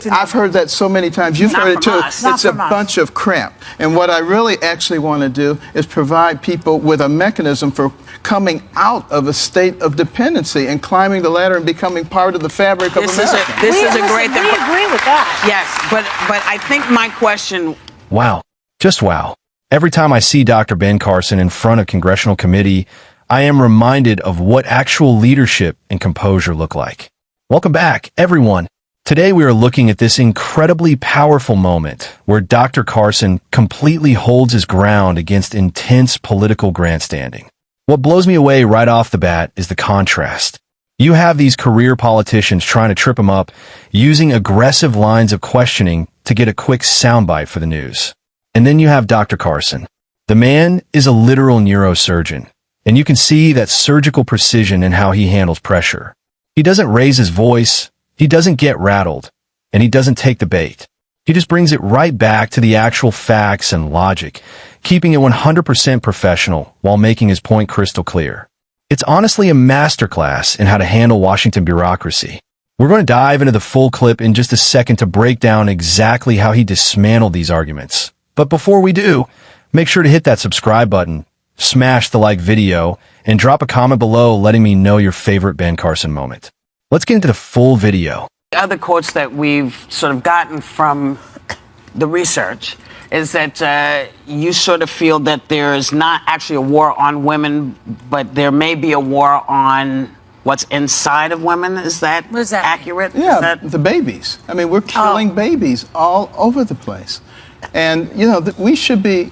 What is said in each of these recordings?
I've heard that so many times. You've heard it too. It's a bunch of crap. And what I really actually want to do is provide people with a mechanism for coming out of a state of dependency and climbing the ladder and becoming part of the fabric of America. This is a great thing. We agree with that. Yes, but I think my question... Wow. Just wow. Every time I see Dr. Ben Carson in front of Congressional committee, I am reminded of what actual leadership and composure look like. Welcome back, everyone. Today we are looking at this incredibly powerful moment where Dr. Carson completely holds his ground against intense political grandstanding. What blows me away right off the bat is the contrast. You have these career politicians trying to trip him up, using aggressive lines of questioning to get a quick soundbite for the news. And then you have Dr. Carson. The man is a literal neurosurgeon, and you can see that surgical precision in how he handles pressure. He doesn't raise his voice, he doesn't get rattled, and he doesn't take the bait. He just brings it right back to the actual facts and logic, keeping it 100% professional while making his point crystal clear. It's honestly a masterclass in how to handle Washington bureaucracy. We're going to dive into the full clip in just a second to break down exactly how he dismantled these arguments. But before we do, make sure to hit that subscribe button, smash the like video, and drop a comment below letting me know your favorite Ben Carson moment. Let's get into the full video. Other quotes that we've sort of gotten from the research is that you sort of feel that there is not actually a war on women, but there may be a war on what's inside of women. Is that accurate? Yeah, the babies. I mean, we're killing babies all over the place. And, you know, we should be,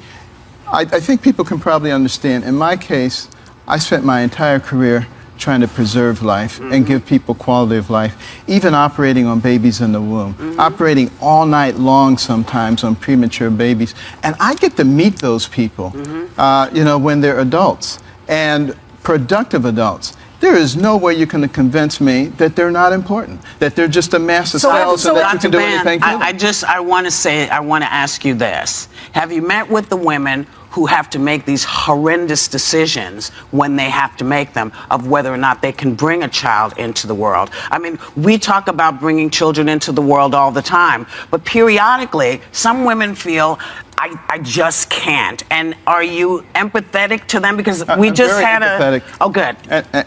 I think people can probably understand. In my case, I spent my entire career trying to preserve life and give people quality of life, even operating on babies in the womb, operating all night long sometimes on premature babies. And I get to meet those people, you know, when they're adults and productive adults. There is no way you can convince me that they're not important, that they're just a mass of cells and that you can do anything to them. I want to ask you this. Have you met with the women who have to make these horrendous decisions when they have to make them of whether or not they can bring a child into the world? I mean, we talk about bringing children into the world all the time, but periodically, some women feel, I just can't. And are you empathetic to them? Because we just had empathetic. Oh, good.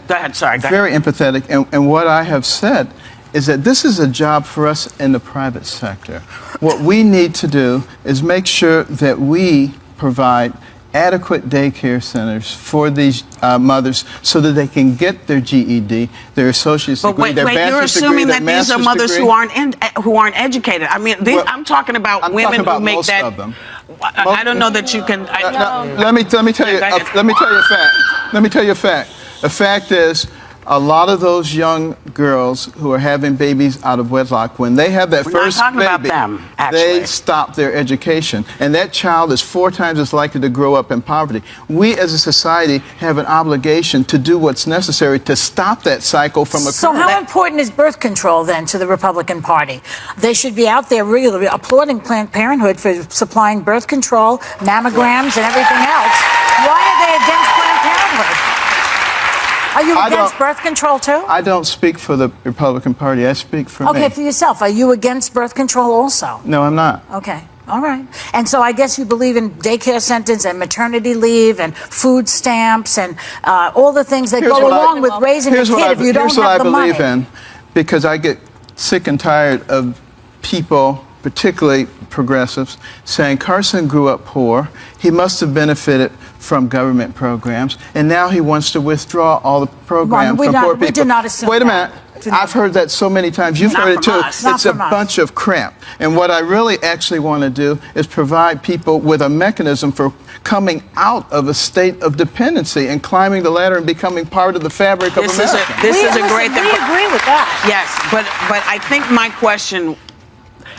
Go ahead. Sorry. Go ahead. Very empathetic. And what I have said is that this is a job for us in the private sector. What we need to do is make sure that we provide adequate daycare centers for these mothers so that they can get their GED, their associate's degree, their bachelor's degree, their master's degree. You're assuming that these are mothers who aren't educated. I mean, I'm talking about women who make that. Of them. I don't know that you can. Let me tell you. Let me tell you a fact. Let me tell you a fact. The fact is, a lot of those young girls who are having babies out of wedlock, when they have that first baby, they stop their education. And that child is 4 times as likely to grow up in poverty. We as a society have an obligation to do what's necessary to stop that cycle from occurring. So how important is birth control then to the Republican Party? They should be out there regularly applauding Planned Parenthood for supplying birth control, mammograms, and everything else. Why are they against Planned Parenthood? Are you against birth control, too? I don't speak for the Republican Party. I speak for me. Okay, for yourself. Are you against birth control also? No, I'm not. Okay. All right. And so I guess you believe in daycare centers and maternity leave and food stamps and all the things that go along with raising a kid if you don't have the money. Here's what I believe in, because I get sick and tired of people, particularly progressives, saying Carson grew up poor, he must have benefited from government programs, and now he wants to withdraw all the programs from poor people. We do not assume Wait a minute. I've heard that so many times. You've heard it too. It's a bunch of crap. And what I really actually want to do is provide people with a mechanism for coming out of a state of dependency and climbing the ladder and becoming part of the fabric of America. This is a great thing. We agree with that. Yes, but I think my question.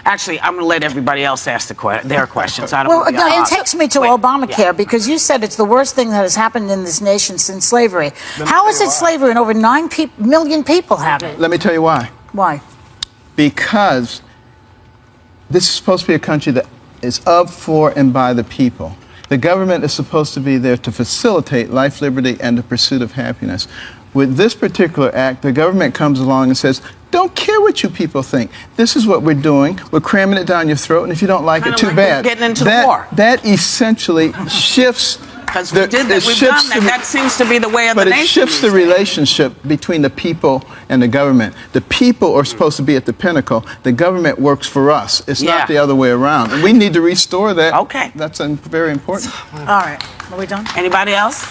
Actually, I'm going to let everybody else ask their questions. It takes me to Obamacare because you said it's the worst thing that has happened in this nation since slavery. How is it slavery and over 9 million people have it? Let me tell you why. Why? Because this is supposed to be a country that is of, for, and by the people. The government is supposed to be there to facilitate life, liberty, and the pursuit of happiness. With this particular act, the government comes along and says, don't care what you people think. This is what we're doing. We're cramming it down your throat, and if you don't like it, too bad. Getting into the war. That essentially shifts. Because we did that. We've done that. That seems to be the way of the nation. But it shifts the relationship between the people and the government. The people are supposed to be at the pinnacle. The government works for us. It's not the other way around. And we need to restore that. Okay. That's very important. All right. Are we done? Anybody else?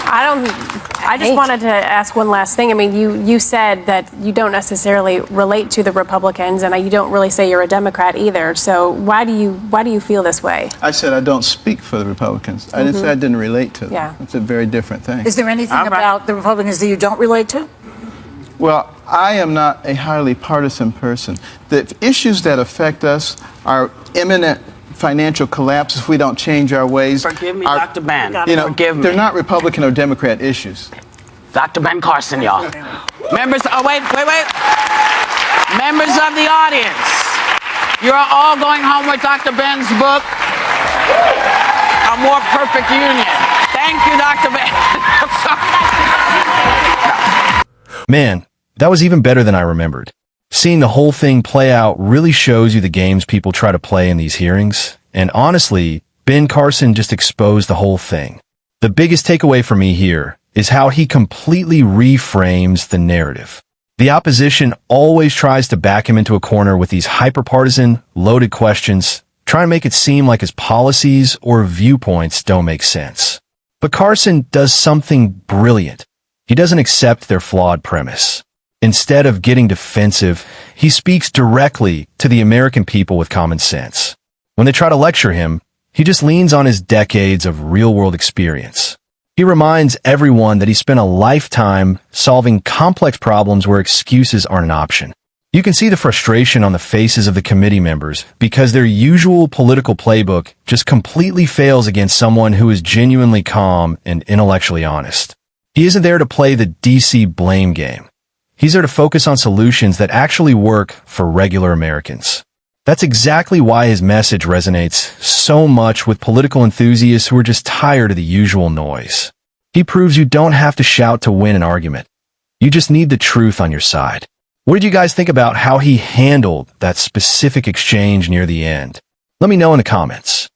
I just wanted to ask one last thing. I mean, you said that you don't necessarily relate to the Republicans, and you don't really say you're a Democrat either. So why do you feel this way? I said I don't speak for the Republicans. I didn't say I didn't relate to them. Yeah. It's a very different thing. Is there anything about the Republicans that you don't relate to? Well, I am not a highly partisan person. The issues that affect us are imminent financial collapse if we don't change our ways. Forgive me, Dr. Ben. Forgive me. They're not Republican or Democrat issues. Dr. Ben Carson, y'all. Members, wait. Members of the audience, you're all going home with Dr. Ben's book, A More Perfect Union. Thank you, Dr. Ben. Man, that was even better than I remembered. Seeing the whole thing play out really shows you the games people try to play in these hearings. And honestly, Ben Carson just exposed the whole thing. The biggest takeaway for me here is how he completely reframes the narrative. The opposition always tries to back him into a corner with these hyper-partisan, loaded questions, trying to make it seem like his policies or viewpoints don't make sense. But Carson does something brilliant. He doesn't accept their flawed premise. Instead of getting defensive, he speaks directly to the American people with common sense. When they try to lecture him, he just leans on his decades of real-world experience. He reminds everyone that he spent a lifetime solving complex problems where excuses aren't an option. You can see the frustration on the faces of the committee members because their usual political playbook just completely fails against someone who is genuinely calm and intellectually honest. He isn't there to play the DC blame game. He's there to focus on solutions that actually work for regular Americans. That's exactly why his message resonates so much with political enthusiasts who are just tired of the usual noise. He proves you don't have to shout to win an argument. You just need the truth on your side. What did you guys think about how he handled that specific exchange near the end? Let me know in the comments.